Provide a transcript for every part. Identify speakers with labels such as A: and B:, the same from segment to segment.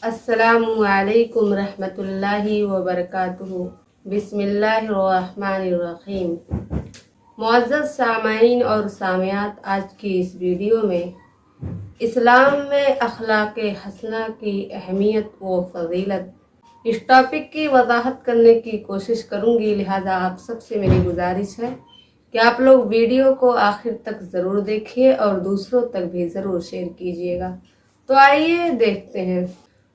A: अस्सलामुअलैकुम रहमतुल्लाहि व बरकातुहू। बिस्मिल्लाहिर्रहमानिर्रहीम। मुअज़्ज़ज़ सामाईन और सामियात, आज की इस वीडियो में इस्लाम में अखलाक़ हसना की अहमियत व फ़ज़ीलत, इस टॉपिक की वज़ाहत करने की कोशिश करूँगी। लिहाजा आप सबसे मेरी गुजारिश है कि आप लोग वीडियो को आखिर तक ज़रूर देखिए और दूसरों तक भी ज़रूर शेयर कीजिएगा। तो आइए देखते हैं।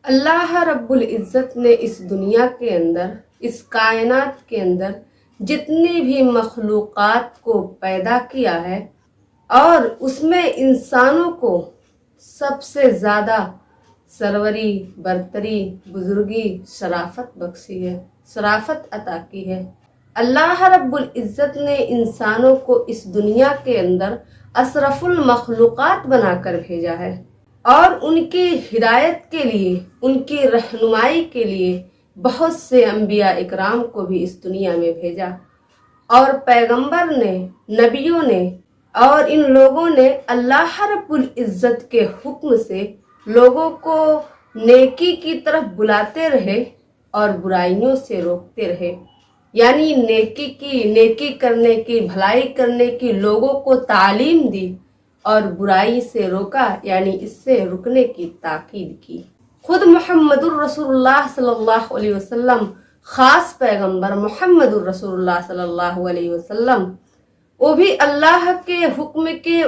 A: अल्लाह रब्बुल इज़्ज़त ने इस दुनिया के अंदर, इस कायनात के अंदर जितनी भी मखलूक़ात को पैदा किया है और उसमें इंसानों को सबसे ज़्यादा सरवरी, बरतरी, बुजुर्गी, शराफत बख्शी है, शराफत अता की है। अल्लाह रब्बुल इज़्ज़त ने इंसानों को इस दुनिया के अंदर अशरफुल मखलूक़ात बनाकर भेजा है और उनकी हिदायत के लिए, उनकी रहनुमाई के लिए बहुत से अंबिया इकराम को भी इस दुनिया में भेजा और पैगंबर ने, नबियों ने और इन लोगों ने अल्लाह रब्बुल इज़्ज़त के हुक्म से लोगों को नेकी की तरफ बुलाते रहे और बुराइयों से रोकते रहे। यानी नेकी करने की, भलाई करने की लोगों को तालीम दी और बुराई से रोका, यानी इससे रुकने की ताकीद की। खुद मुहम्मदुर रसूलुल्लाह सल्लल्लाहु अलैहि वसल्लम, खास पैगंबर मुहम्मदुर रसूलुल्लाह सल्लल्लाहु अलैहि वसल्लम, वो भी अल्लाह के हुक्म के,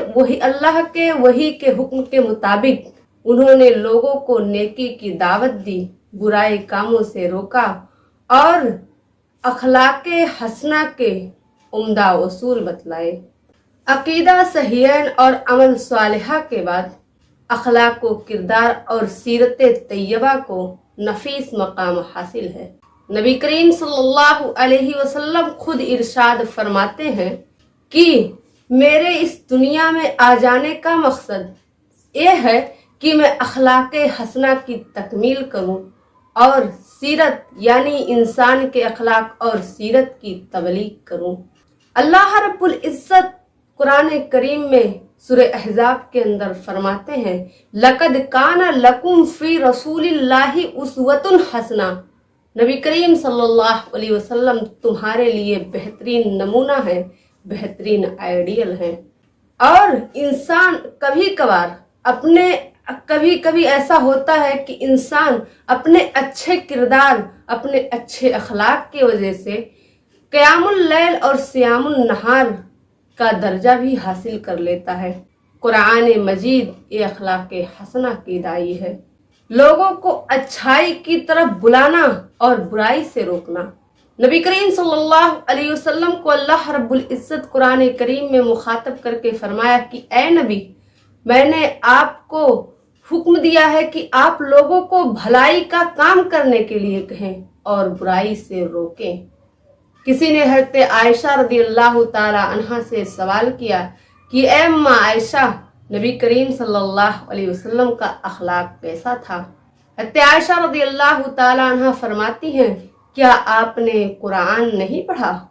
A: वही के हुक्म के मुताबिक उन्होंने लोगों को नेकी की दावत दी, बुराई कामों से रोका और अखलाके हसना के उम्दा उसूल बतलाए। अकीदा सहीहैन और अमल सालिहा के बाद अखलाक व किरदार और सीरत तैयबा को नफीस मकाम हासिल है। नबी करीम सल्लल्लाहु अलैहि वसल्लम खुद इरशाद फरमाते हैं कि मेरे इस दुनिया में आ जाने का मकसद ये है कि मैं अखलाक हसना की तकमील करूं और सीरत यानी इंसान के अखलाक और सीरत की तबलीग करूं। अल्लाह रब्बुल इज़्ज़त कुरान करीम में सूरह अहज़ाब के अंदर फरमाते हैं, लक़द काना लकुम फ़ी रसूलिल्लाहि उस्वतुन हसना। नबी करीम सल्लल्लाहु अलैहि वसल्लम तुम्हारे लिए बेहतरीन नमूना है, बेहतरीन आइडियल है। और इंसान कभी ऐसा होता है कि इंसान अपने अच्छे किरदार, अपने अच्छे अखलाक की वजह से क़यामुल लैल और सियामुन नहार का दर्जा भी हासिल कर लेता है। कुरान मजीद ये अखलाक हसना की दाई है, लोगों को अच्छाई की तरफ बुलाना और बुराई से रोकना। नबी करीम सल्लल्लाहु अलैहि वसल्लम को अल्लाह रब्बुल इज़्ज़त कुरान करीम में मुखातब करके फरमाया कि ए नबी, मैंने आपको हुक्म दिया है कि आप लोगों को भलाई का काम करने के लिए कहें और बुराई से रोकें। किसी ने हज़रत आयशा रज़ियल्लाहु ताला अन्हा से सवाल किया कि ए अम्मा आयशा, नबी करीम सल्लल्लाहु अलैहि वसल्लम का अखलाक कैसा था? हज़रत आयशा रज़ियल्लाहु ताला अन्हा फरमाती हैं, क्या आपने कुरान नहीं पढ़ा?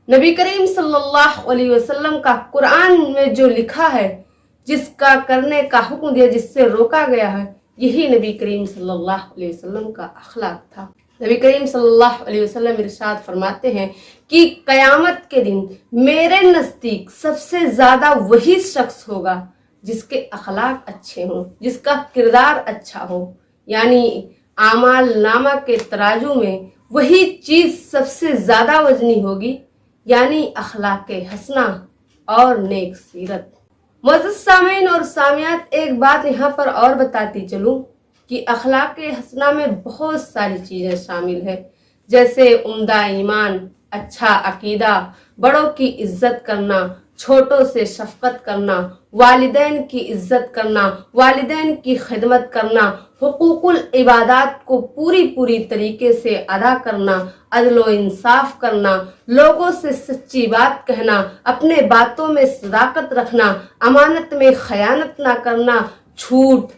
A: नबी करीम सल्लल्लाहु अलैहि वसल्लम का कुरान में जो लिखा है, जिसका करने का हुक्म दिया, जिससे रोका गया है, यही नबी करीम सल्लल्लाहु अलैहि वसल्लम का अखलाक था। नबी करीम सल्लल्लाहु अलैहि वसल्लम इरशाद फरमाते हैं कि क़यामत के दिन मेरे नज़दीक सबसे ज़्यादा वही शख्स होगा जिसके अखलाक अच्छे हों, जिसका किरदार अच्छा हो। यानी आमाल नामा के तराजू में वही चीज़ सबसे ज़्यादा वजनी होगी, यानी अखलाक हसना और नेक सीरत। मुअज़्ज़ज़ सामीन और सामियात, एक बात यहाँ पर और बताती चलूँ कि अखलाक हसना में बहुत सारी चीज़ें शामिल है, जैसे उम्दा ईमान, अच्छा अकीदा, बड़ों की इज्जत करना, छोटों से शफ़क़त करना, वालिदैन की इज्जत करना, वालिदैन की खिदमत करना, हुकूकुल इबादात को पूरी तरीके से अदा करना, अदल व इंसाफ करना, लोगों से सच्ची बात कहना, अपने बातों में सदाकत रखना, अमानत में खयानत ना करना, झूठ,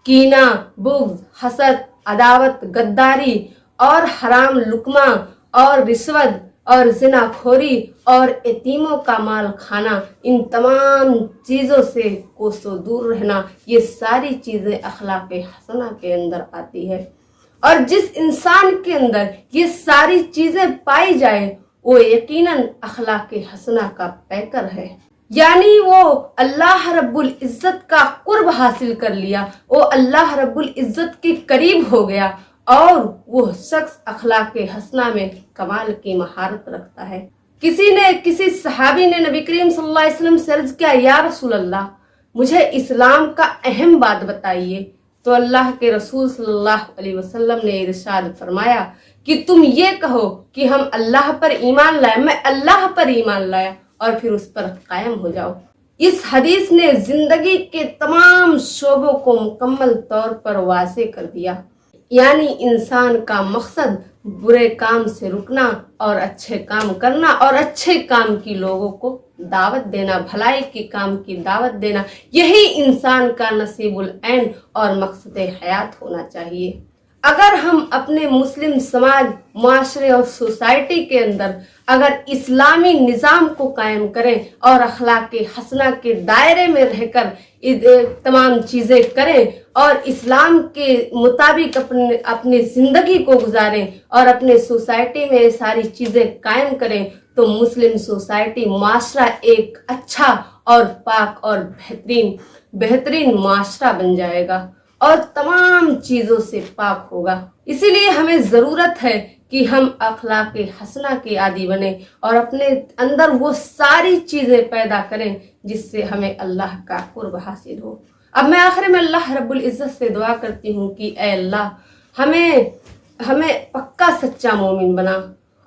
A: कीना, बुग़्ज़, हसद, अदावत, गद्दारी और हराम लुकमा और रिश्वत और ज़िनाखोरी और यतीमों का माल खाना, इन तमाम चीज़ों से कोसों दूर रहना, ये सारी चीज़ें अखलाक हसना के अंदर आती है। और जिस इंसान के अंदर ये सारी चीज़ें पाई जाए वो यकीनन अखलाक हसना का पैकर है, यानी वो अल्लाह रब्बुल इज़्ज़त का कुर्ब हासिल कर लिया, वो अल्लाह रब्बुल इज़्ज़त के करीब हो गया और वो शख्स अखलाक हसना में कमाल की महारत रखता है। किसी सहाबी ने नबी करीम सल्लल्लाहु अलैहि वसल्लम से अर्ज किया, या रसूल अल्लाह, मुझे इस्लाम का अहम बात बताइए। तो अल्लाह के रसूल सल्लल्लाहु अलैहि वसल्लम ने इरशाद फरमाया कि तुम ये कहो कि हम अल्लाह पर ईमान लाए, मैं अल्लाह पर ईमान लाया, और फिर उस पर कायम हो जाओ। इस हदीस ने जिंदगी के तमाम शोबों को मुकम्मल तौर पर वाज़े कर दिया, यानी इंसान का मकसद बुरे काम से रुकना और अच्छे काम करना और अच्छे काम की लोगों को दावत देना, भलाई के काम की दावत देना, यही इंसान का नसीबुल ऐन और मकसद हयात होना चाहिए। अगर हम अपने मुस्लिम समाज, माशरे और सोसाइटी के अंदर अगर इस्लामी निज़ाम को कायम करें और अखलाक हसना के दायरे में रहकर तमाम चीज़ें करें और इस्लाम के मुताबिक अपनी ज़िंदगी को गुजारें और अपने सोसाइटी में ये सारी चीज़ें कायम करें, तो मुस्लिम सोसाइटी, माशरा एक अच्छा और पाक और बेहतरीन माशरा बन जाएगा और तमाम चीज़ों से पाक होगा। इसीलिए हमें ज़रूरत है कि हम अखलाक हसना के आदी बने और अपने अंदर वो सारी चीज़ें पैदा करें जिससे हमें अल्लाह का कुर्ब हासिल हो। अब मैं आखिर में अल्लाह रब्बुल इज़्ज़त से दुआ करती हूँ कि ऐ अल्लाह, हमें पक्का सच्चा मोमिन बना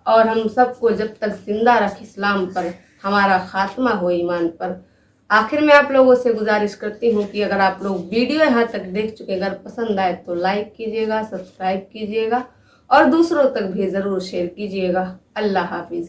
A: और हम सबको जब तक जिंदा रख इस्लाम पर, हमारा खात्मा हो ईमान पर। आखिर में आप लोगों से गुजारिश करती हूँ कि अगर आप लोग वीडियो यहाँ तक देख चुके, अगर पसंद आए तो लाइक कीजिएगा, सब्सक्राइब कीजिएगा और दूसरों तक भी ज़रूर शेयर कीजिएगा। अल्लाह हाफिज़।